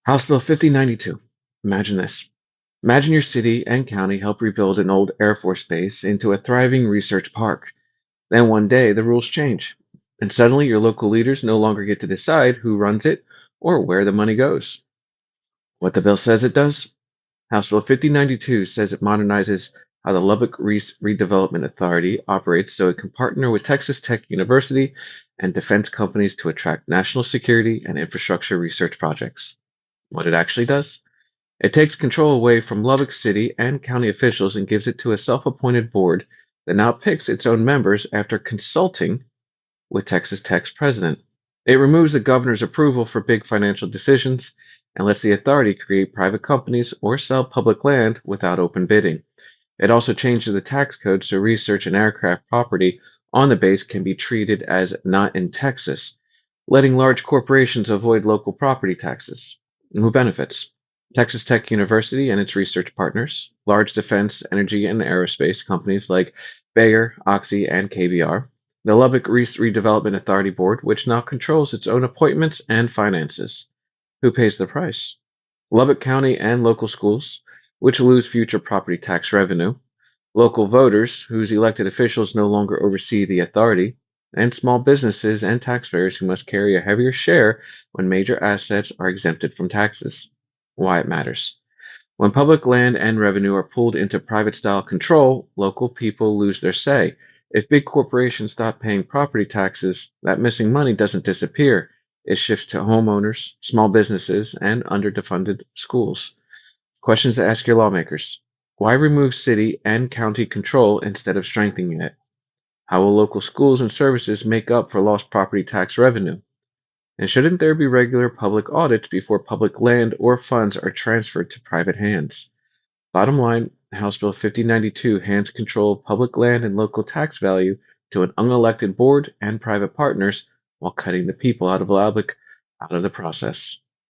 House Bill 5092. Imagine this. Imagine your city and county help rebuild an old Air Force base into a thriving research park. Then one day the rules change, and suddenly your local leaders no longer get to decide who runs it or where the money goes. What the bill says it does? House Bill 5092 says it modernizes how the Lubbock Redevelopment Authority operates so it can partner with Texas Tech University and defense companies to attract national security and infrastructure research projects. What it actually does? It takes control away from Lubbock City and county officials and gives it to a self-appointed board that now picks its own members after consulting with Texas Tech's president. It removes the governor's approval for big financial decisions and lets the authority create private companies or sell public land without open bidding. It also changes the tax code so research and aircraft property on the base can be treated as not in Texas, letting large corporations avoid local property taxes. And who benefits? Texas Tech University and its research partners, large defense, energy, and aerospace companies like Bayer, Oxy, and KBR, the Lubbock Redevelopment Authority Board, which now controls its own appointments and finances. Who pays the price? Lubbock County and local schools, which lose future property tax revenue, local voters, whose elected officials no longer oversee the authority, and small businesses and taxpayers who must carry a heavier share when major assets are exempted from taxes. Why it matters. When public land and revenue are pulled into private style control, local people lose their say. If big corporations stop paying property taxes, that missing money doesn't disappear. It shifts to homeowners, small businesses, and underfunded schools. Questions to ask your lawmakers. Why remove city and county control instead of strengthening it? How will local schools and services make up for lost property tax revenue? And shouldn't there be regular public audits before public land or funds are transferred to private hands? Bottom line, House Bill 5092 hands control of public land and local tax value to an unelected board and private partners while cutting the people out of Lubbock out of the process.